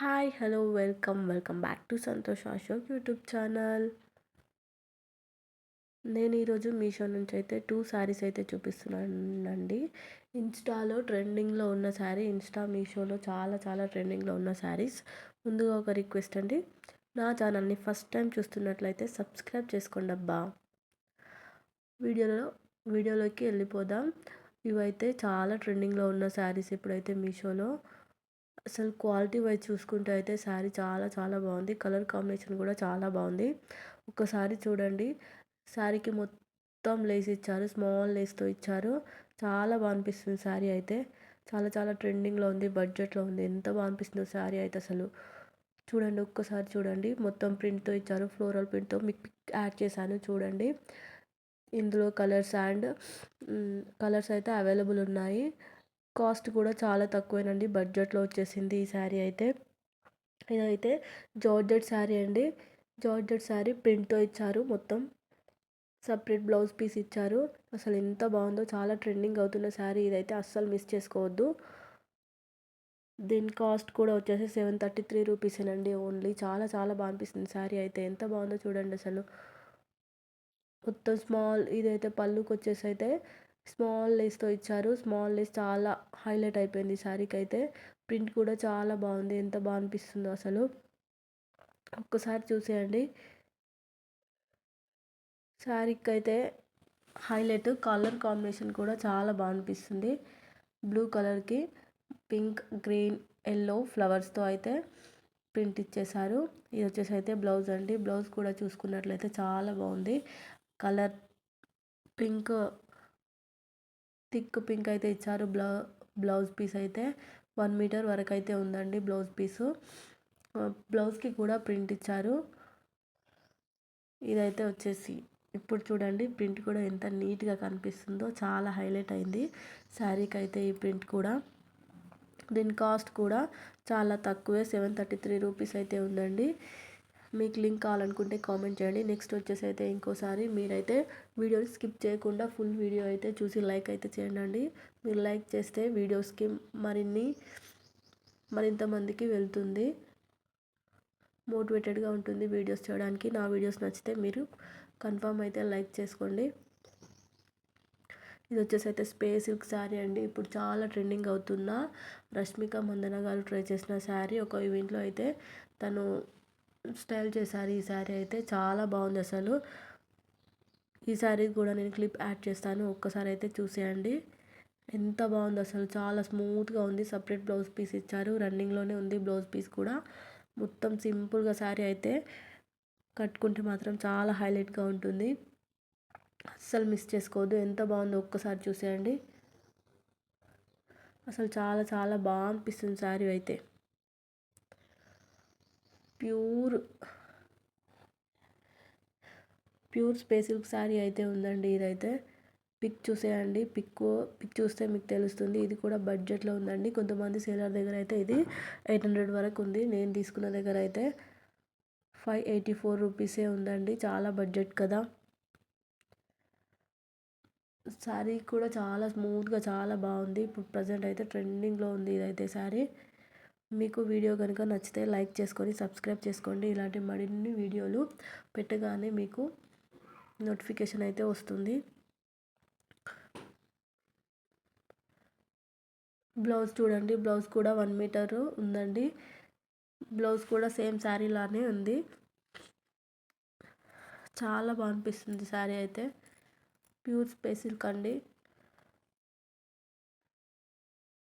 Hi hello welcome back to Santosh Ashok YouTube channel. నేను ఈరోజు మీషో నుంచి అయితే 2 శారీస్ అయితే చూపిస్తున్నానండి. ఇన్స్టాలో ట్రెండింగ్లో ఉన్న శారీ, మీషోలో చాలా చాలా ట్రెండింగ్లో ఉన్న శారీస్. ముందుగా ఒక రిక్వెస్ట్ అండి, నా ఛానల్ని ఫస్ట్ టైం చూస్తున్నట్లయితే సబ్స్క్రైబ్ చేసుకోండి అబ్బా. వీడియోలోకి వెళ్ళిపోదాం. ఇవైతే చాలా ట్రెండింగ్లో ఉన్న శారీస్ ఇప్పుడైతే మీషోలో. అసలు క్వాలిటీ వైజ్ చూసుకుంటే అయితే శారీ చాలా చాలా బాగుంది. కలర్ కాంబినేషన్ కూడా చాలా బాగుంది. ఒక్కసారి చూడండి. శారీకి మొత్తం లేస్ ఇచ్చారు, స్మాల్ లేస్తో ఇచ్చారు. చాలా బాగా అనిపిస్తుంది శారీ అయితే. చాలా చాలా ట్రెండింగ్లో ఉంది, బడ్జెట్లో ఉంది. ఎంత బాగా అనిపిస్తుందో శారీ అయితే అసలు. చూడండి, ఒక్కసారి చూడండి. మొత్తం ప్రింట్తో ఇచ్చారు, ఫ్లోరల్ ప్రింట్తో. మీకు పిక్ యాడ్ చేశాను చూడండి. ఇందులో కలర్స్ అయితే అవైలబుల్ ఉన్నాయి. కాస్ట్ కూడా చాలా తక్కువేనండి, బడ్జెట్లో వచ్చేసింది ఈ శారీ అయితే. ఇదైతే జార్జెట్ శారీ అండి. జార్జెట్ శారీ ప్రింట్తో ఇచ్చారు, మొత్తం సపరేట్ బ్లౌజ్ పీస్ ఇచ్చారు. అసలు ఎంత బాగుందో, చాలా ట్రెండింగ్ అవుతున్న శారీ ఇదైతే, అస్సలు మిస్ చేసుకోవద్దు. దీని కాస్ట్ కూడా వచ్చేసి 733 రూపీసేనండి ఓన్లీ. చాలా చాలా బాగా అనిపిస్తుంది శారీ అయితే. ఎంత బాగుందో చూడండి అసలు. మొత్తం ఇదైతే పళ్ళుకి వచ్చేసి అయితే స్మాల్ లేస్తో ఇచ్చారు. స్మాల్ లేస్ చాలా హైలైట్ అయిపోయింది శారీకి అయితే. ప్రింట్ కూడా చాలా బాగుంది, ఎంత బాగా అనిపిస్తుందో అసలు. ఒక్కసారి చూసేయండి. శారీకి అయితే హైలైట్ కలర్ కాంబినేషన్ కూడా చాలా బాగా అనిపిస్తుంది. బ్లూ కలర్కి పింక్, గ్రీన్, ఎల్లో ఫ్లవర్స్తో అయితే ప్రింట్ ఇచ్చేసారు. ఇది వచ్చేసి అయితే బ్లౌజ్ అండి. బ్లౌజ్ కూడా చూసుకున్నట్లయితే చాలా బాగుంది. కలర్ పింక్, థిక్ పింక్ అయితే ఇచ్చారు. బ్లౌజ్ పీస్ అయితే 1 మీటర్ వరకు అయితే ఉందండి బ్లౌజ్ పీసు. బ్లౌజ్కి కూడా ప్రింట్ ఇచ్చారు. ఇదైతే వచ్చేసి ఇప్పుడు చూడండి, ప్రింట్ కూడా ఎంత నీట్గా కనిపిస్తుందో, చాలా హైలైట్ అయింది శారీకి అయితే ఈ ప్రింట్ కూడా. దీని కాస్ట్ కూడా చాలా తక్కువే, 733 రూపీస్ అయితే ఉందండి. మీకు లింక్ కావాలనుకుంటే కామెంట్ చేయండి. నెక్స్ట్ వచ్చేసి అయితే ఇంకోసారి మీరైతే వీడియోని స్కిప్ చేయకుండా ఫుల్ వీడియో అయితే చూసి లైక్ అయితే చేయండి. మీరు లైక్ చేస్తే వీడియోస్కి మరింత మందికి వెళ్తుంది, మోటివేటెడ్గా ఉంటుంది వీడియోస్ చేయడానికి. నా వీడియోస్ నచ్చితే మీరు కన్ఫామ్ అయితే లైక్ చేసుకోండి. ఇది వచ్చేసి అయితే స్పేస్ సిల్క్ శారీ అండి. ఇప్పుడు చాలా ట్రెండింగ్ అవుతున్న రష్మిక మందన గారు ట్రై చేసిన శారీ. ఒక ఈవెంట్లో అయితే తను స్టైల్ చేశారు ఈ శారీ అయితే. చాలా బాగుంది అసలు. ఈ శారీ కూడా నేను క్లిప్ యాడ్ చేస్తాను, ఒక్కసారి అయితే చూసేయండి. ఎంత బాగుంది అసలు, చాలా స్మూత్గా ఉంది. సపరేట్ బ్లౌజ్ పీస్ ఇచ్చారు, రన్నింగ్లోనే ఉంది బ్లౌజ్ పీస్ కూడా. మొత్తం సింపుల్గా శారీ అయితే కట్టుకుంటే మాత్రం చాలా హైలైట్గా ఉంటుంది, అస్సలు మిస్ చేసుకోవద్దు. ఎంత బాగుందో ఒక్కసారి చూసేయండి. అసలు చాలా చాలా బాగా అనిపిస్తుంది శారీ అయితే. ప్యూర్ స్పేస్ సిల్క్ శారీ అయితే ఉందండి ఇదైతే. పిక్ చూసేయండి, పిక్ చూస్తే మీకు తెలుస్తుంది. ఇది కూడా బడ్జెట్లో ఉందండి. కొంతమంది సేలర్ దగ్గర అయితే ఇది 800 వరకు ఉంది. నేను తీసుకున్న దగ్గర అయితే 584 రూపీసే ఉందండి. చాలా బడ్జెట్ కదా. శారీ కూడా చాలా స్మూత్గా చాలా బాగుంది. ఇప్పుడు ప్రజెంట్ అయితే ట్రెండింగ్లో ఉంది ఇదైతే శారీ. మీకు వీడియో కనుక నచ్చితే లైక్ చేసుకొని సబ్స్క్రైబ్ చేసుకోండి. ఇలాంటి మరిన్ని వీడియోలు పెట్టగానే మీకు నోటిఫికేషన్ అయితే వస్తుంది. బ్లౌజ్ చూడండి, బ్లౌజ్ కూడా 1 మీటర్ ఉందండి. బ్లౌజ్ కూడా సేమ్ శారీ లానే ఉంది. చాలా బాగా అనిపిస్తుంది శారీ అయితే. ప్యూర్ స్పేస్ సిల్క్ అండి.